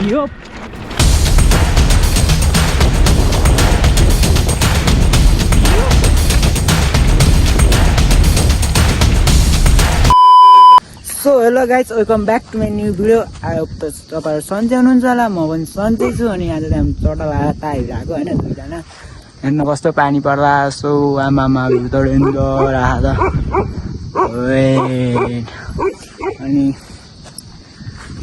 यो so hello guys welcome back to my new video. I hope त तपाईँहरू सन्चै हुनुहुन्छ होला, म पनि सन्चै छु। अनि आज हामी चटा लगाएर तारिरहेको होइन, दुईजना हेर्नु कस्तो पानी पर्ला। सो आमामा भित्र राख अनि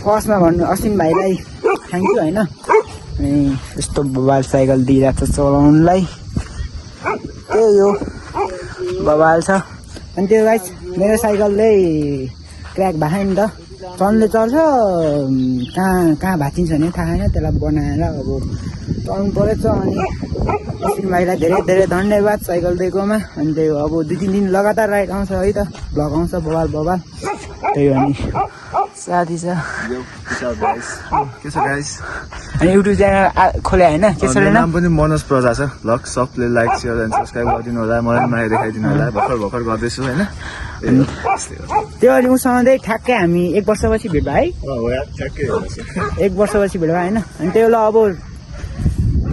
फर्स्टमा भन्नु असिम भाइलाई थ्याङ्क यू होइन। अनि यस्तो बबाल साइकल दिइरहेको छ चलाउनुलाई, त्यही हो बबाल छ। अनि त्यो गाइज मेरो साइकलले क्र्याक भएको नि त, चल्ने चल्छ कहाँ भाँचिन्छ भने थाहा छैन। त्यसलाई बनाएर अब चलाउनु परेछ। अनि असिम भाइलाई धेरै धेरै धन्यवाद साइकल दिएकोमा। अनि त्यही हो, अब 2-3 दिन लगातार राइड आउँछ है त, भ्लग आउँछ बबाल बबाल। त्यही हो, अनि साथी छ के छ गाइस। अनि युट्युब च्यानल खोले होइन, के छ नाम पनि मनोज प्रजा छ। भ्लग सबले लाइक सेयर एन्ड सब्सक्राइब गरिदिनु होला, मलाई माया देखाइदिनु होला। भर्खर गर्दैछु होइन। त्यो अनि उसँग चाहिँ ठ्याक्कै हामी 1 वर्षपछि भेट भयो है। 1 वर्षपछि भेट भयो होइन। अनि त्यो बेला अब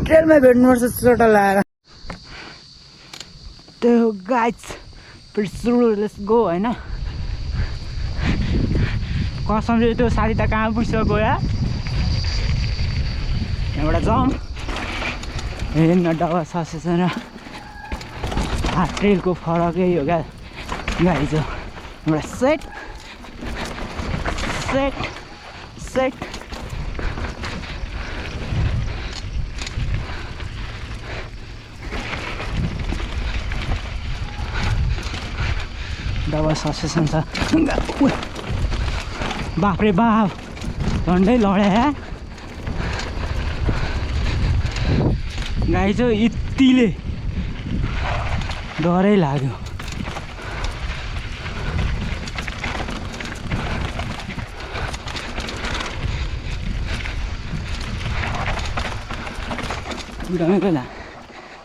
ट्रेलमा भेट्नुपर्छ चोटा लगाएर। त्यो गाइज लेट्स गो होइन। कसमले त्यो साथी त कहाँ पुगिसक्यो या, यहाँबाट जाउँ। हेर्न डबा ससेसन र ट्रेलको फरकै हो क्या गाइज। एउटा सेट सेट सेट डबल ससेसन छ। बाफ्रे बाफ झन्डै लड्या गाई चाहिँ यतिले डरै लाग्यो।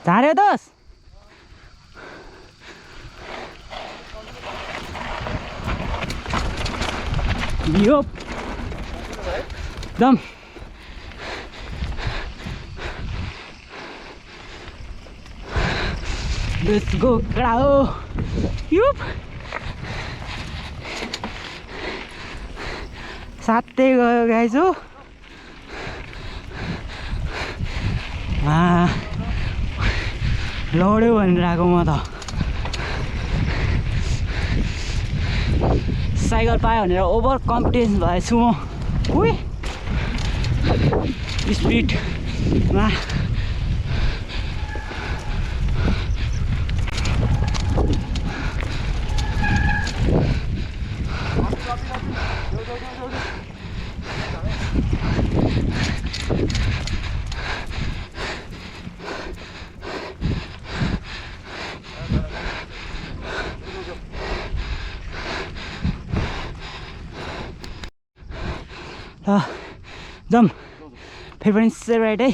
झार्यो दोस यो दम लेट्स गो कडा हो युप साथै गयो गाइज हो। लड्यो भनेर आएको म त, साइकल पायो भनेर ओभर कन्फिडेन्स भएछु म। उही स्पिडमा जाउँ फेरि पनि सेयर राइड है।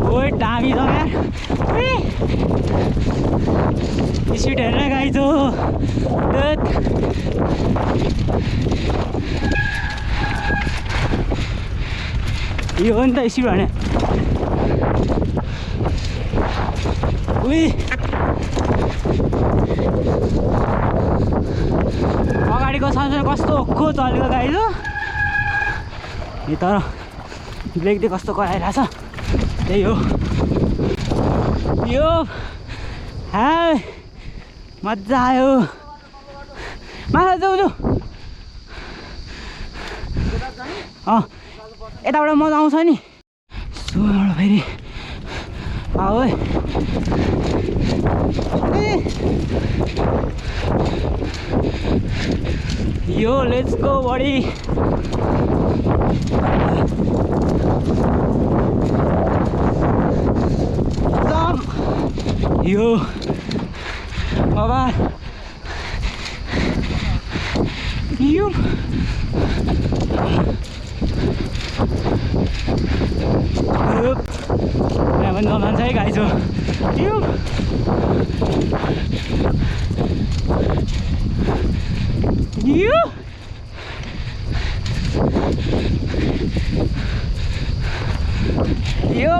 ओए दामी छ यार, स्पिड हेरेर गाइज हो। यो हो नि त स्पिड भने। अगाडिको सामने कस्तो ओखो चलेको गाइज हो। यो तर ब्रेकले कस्तो कराइरहेछ, त्यही हो यो। हाय मजा आयो, माथि जाऊ जाऊ। यताबाट मजा आउँछ नि। सुबाट फेरि आओ यो लेट्स गो बडी। यो बाबा यो यहाँ पनि जान्छ है गाई छु यो